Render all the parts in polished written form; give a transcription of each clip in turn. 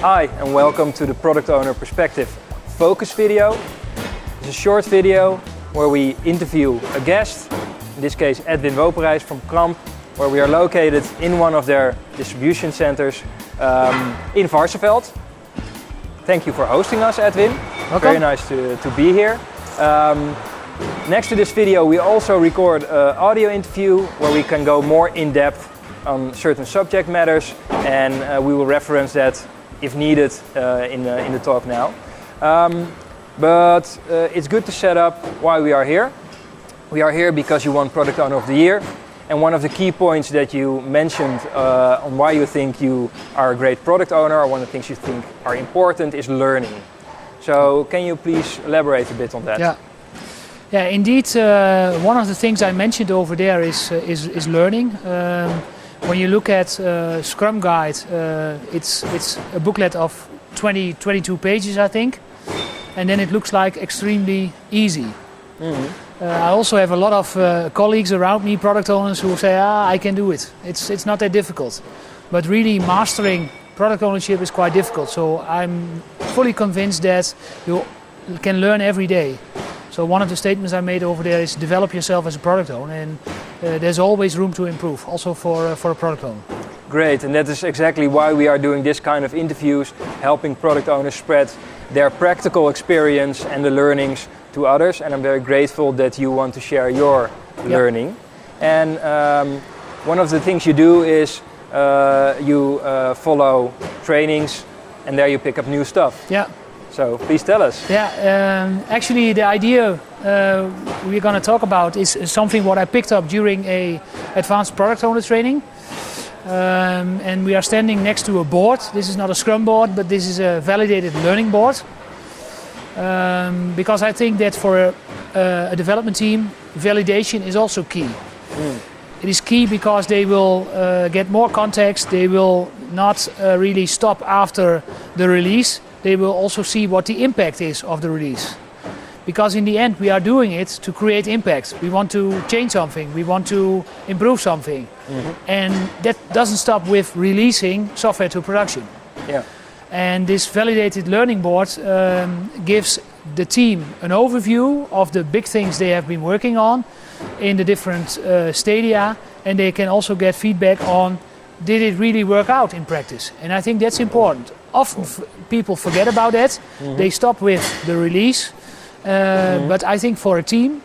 Hi and welcome to the Product Owner Perspective Focus video. It's a short video where we interview a guest, in this case Edwin Wopereis from Kramp, where we are located in one of their distribution centers in Varsseveld. Thank you for hosting us, Edwin. Welcome. Very nice to be here. Next to this video we also record an audio interview where we can go more in depth on certain subject matters, and we will reference that if needed in the talk now. But it's good to set up why we are here. We are here because you won Product Owner of the Year, and one of the key points that you mentioned on why you think you are a great product owner, or one of the things you think are important, is learning. So can you please elaborate a bit on that? Yeah, indeed. One of the things I mentioned over there is learning. When you look at Scrum Guide, it's a booklet of 22 pages, I think, and then it looks like extremely easy. Mm-hmm. I also have a lot of colleagues around me, product owners, who say, I can do it. It's not that difficult. But really mastering product ownership is quite difficult. So I'm fully convinced that you can learn every day. So one of the statements I made over there is develop yourself as a product owner, and there's always room to improve, also for a product owner. Great, and that is exactly why we are doing this kind of interviews, helping product owners spread their practical experience and the learnings to others. And I'm very grateful that you want to share your learning. And one of the things you do is you follow trainings, and there you pick up new stuff. Yeah. So please tell us. Yeah, actually the idea we're going to talk about is something what I picked up during a advanced product owner training. And we are standing next to a board. This is not a Scrum board, but this is a validated learning board. Because I think that for a development team, validation is also key. It is key because they will get more context. They will not really stop after the release. They will also see what the impact is of the release. Because in the end we are doing it to create impact. We want to change something, we want to improve something. Mm-hmm. And that doesn't stop with releasing software to production. Yeah. And this validated learning board gives the team an overview of the big things they have been working on in the different stadia, and they can also get feedback on did it really work out in practice. And I think that's important. Often people forget about that. Mm-hmm. They stop with the release. But I think for a team,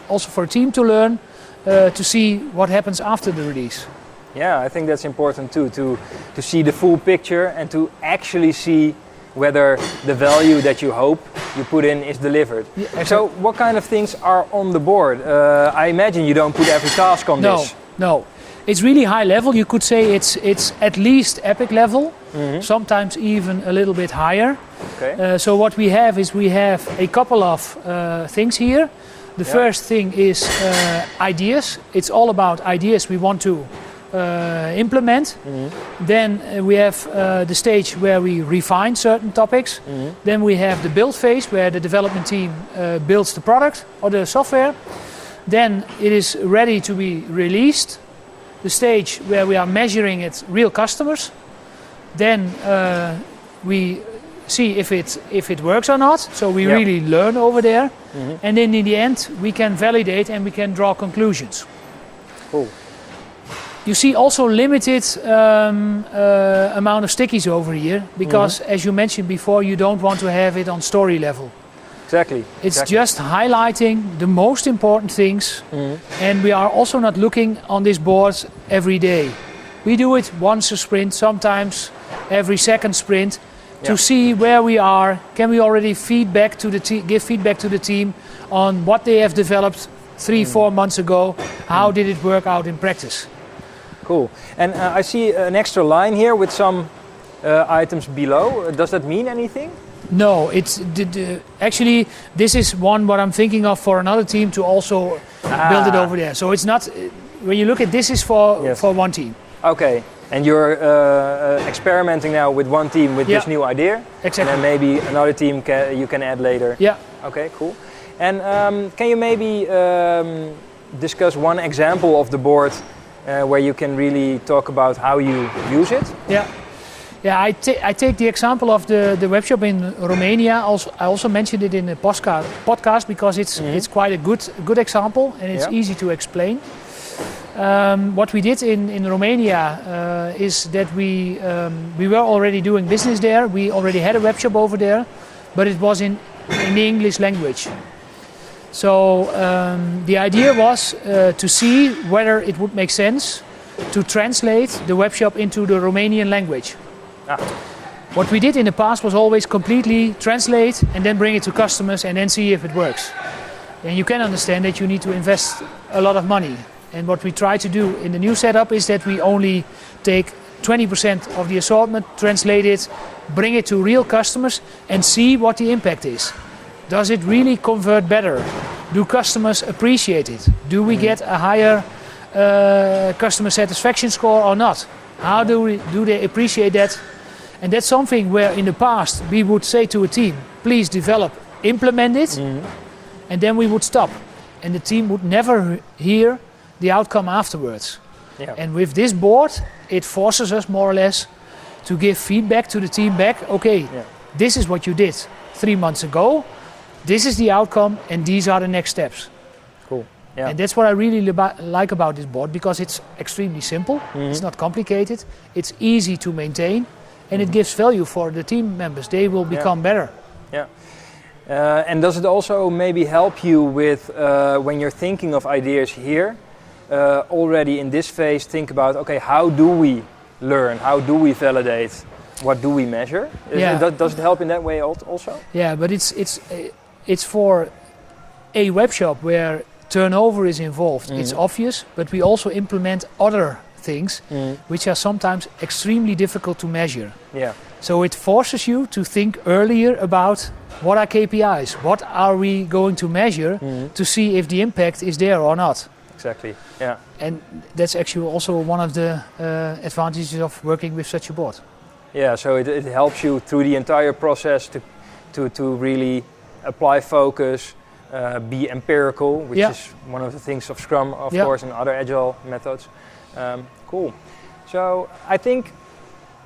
also for a team to learn, to see what happens after the release. Yeah, I think that's important too, to see the full picture and to actually see whether the value that you hope you put in is delivered. Yeah, exactly. So what kind of things are on the board? I imagine you don't put every task on this. No. It's really high level. You could say it's at least epic level, sometimes even a little bit higher. Okay. So what we have is we have a couple of things here. The first thing is ideas. It's all about ideas we want to implement. Then we have the stage where we refine certain topics. Then we have the build phase where the development team builds the product or the software. Then it is ready to be released. The stage where we are measuring it real customers. Then we see if it works or not. So we really learn over there. And then in the end we can validate and we can draw conclusions. Cool. You see also limited amount of stickies over here because as you mentioned before, you don't want to have it on story level. Exactly. It's just highlighting the most important things, and we are also not looking on this board every day. We do it once a sprint, sometimes every second sprint, to see where we are. Can we already give feedback to the team on what they have developed 3-4 months ago? How did it work out in practice? Cool. And I see an extra line here with some items below. Does that mean anything? No, it's actually this is one what I'm thinking of for another team to also build it over there. So it's not when you look at this is for one team. Okay, and you're experimenting now with one team with this new idea. Exactly. And then maybe another team you can add later. Yeah. Okay, cool. And can you maybe discuss one example of the board where you can really talk about how you use it? Yeah. Yeah, I take the example of the webshop in Romania. I also mentioned it in the podcast because it's quite a good example and it's easy to explain. What we did in Romania is that we were already doing business there. We already had a webshop over there, but it was in the English language. So the idea was to see whether it would make sense to translate the webshop into the Romanian language. What we did in the past was always completely translate and then bring it to customers and then see if it works. And you can understand that you need to invest a lot of money. And what we try to do in the new setup is that we only take 20% of the assortment, translate it, bring it to real customers and see what the impact is. Does it really convert better? Do customers appreciate it? Do we get a higher customer satisfaction score or not? How do they appreciate that? And that's something where in the past we would say to a team, please develop, implement it, and then we would stop. And the team would never hear the outcome afterwards. Yeah. And with this board, it forces us more or less to give feedback to the team back. Okay, this is what you did 3 months ago. This is the outcome, and these are the next steps. Cool. Yeah. And that's what I really like about this board, because it's extremely simple. It's not complicated. It's easy to maintain, and it gives value for the team members. They will become better. Yeah. And does it also maybe help you with when you're thinking of ideas here? Already in this phase, think about, okay, how do we learn? How do we validate? What do we measure? Does it help in that way also? Yeah, but it's for a webshop where turnover is involved. It's obvious, but we also implement other things which are sometimes extremely difficult to measure. Yeah. So it forces you to think earlier about what are KPIs, what are we going to measure to see if the impact is there or not. Exactly, yeah. And that's actually also one of the advantages of working with such a board. Yeah, so it helps you through the entire process to really apply focus, be empirical, which is one of the things of Scrum, of course, and other Agile methods. Cool. So I think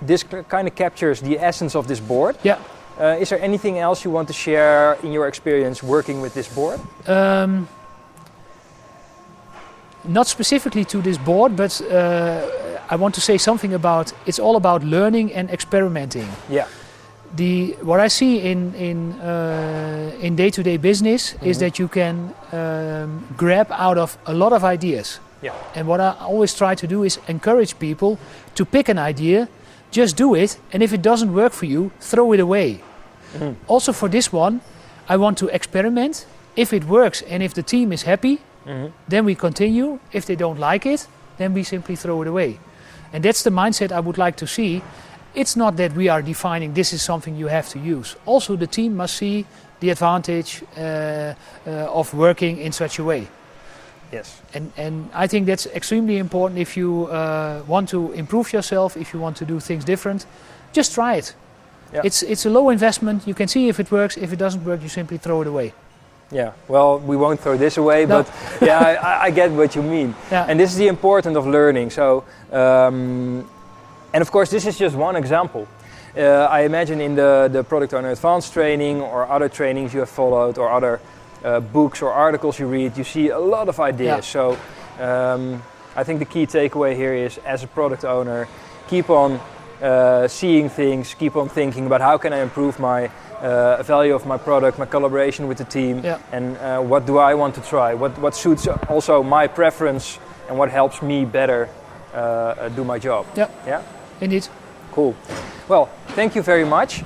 this kind of captures the essence of this board. Yeah. Is there anything else you want to share in your experience working with this board? Not specifically to this board, but I want to say something about it's all about learning and experimenting. Yeah. What I see in day-to-day business is that you can grab out of a lot of ideas. Yeah. And what I always try to do is encourage people to pick an idea, just do it, and if it doesn't work for you, throw it away. Also for this one, I want to experiment. If it works and if the team is happy, then we continue. If they don't like it, then we simply throw it away. And that's the mindset I would like to see. It's not that we are defining this is something you have to use. Also the team must see the advantage of working in such a way. Yes. And I think that's extremely important if you want to improve yourself, if you want to do things different, just try it. Yeah. It's a low investment. You can see if it works. If it doesn't work, you simply throw it away. Yeah, well, we won't throw this away, but yeah, I get what you mean. Yeah. And this is the importance of learning. So, and of course, this is just one example. I imagine in the Product Owner Advanced training or other trainings you have followed or other books or articles you read, you see a lot of ideas. Yeah. So I think the key takeaway here is, as a product owner, keep on seeing things, keep on thinking about how can I improve my value of my product, my collaboration with the team, and what do I want to try, what suits also my preference and what helps me better do my job. Yeah, indeed. Cool. Well, thank you very much.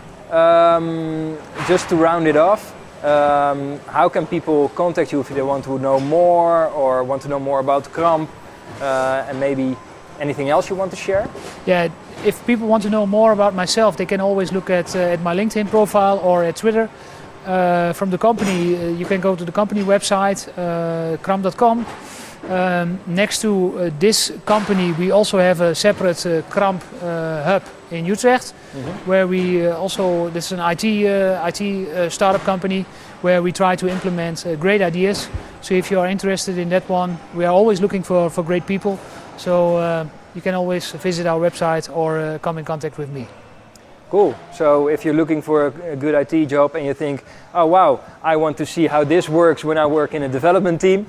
Just to round it off, how can people contact you if they want to know more or want to know more about Kramp, and maybe anything else you want to share? Yeah. If people want to know more about myself, they can always look at my LinkedIn profile or at Twitter. From the company, you can go to the company website, kramp.com. Next to this company, we also have a separate Kramp hub in Utrecht, where we this is an IT startup company, where we try to implement great ideas. So if you are interested in that one, we are always looking for great people. So you can always visit our website or come in contact with me. Cool. So if you're looking for a good IT job and you think, oh wow, I want to see how this works when I work in a development team,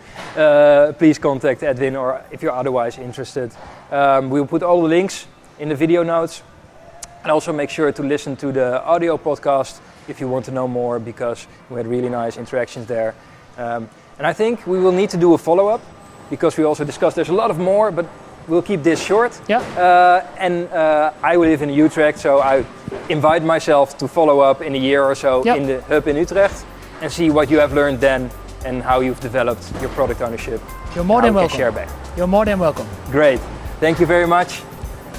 please contact Edwin, or if you're otherwise interested. We'll put all the links in the video notes. And also make sure to listen to the audio podcast if you want to know more, because we had really nice interactions there. And I think we will need to do a follow-up, because we also discussed there's a lot of more, but we'll keep this short. Yeah. I live in Utrecht, so I invite myself to follow up in a year or so in the hub in Utrecht and see what you have learned then and how you've developed your product ownership. You're more than welcome. Share back. You're more than welcome. Great. Thank you very much.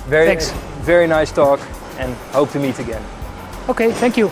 Thanks. Very nice talk, and hope to meet again. Okay, thank you.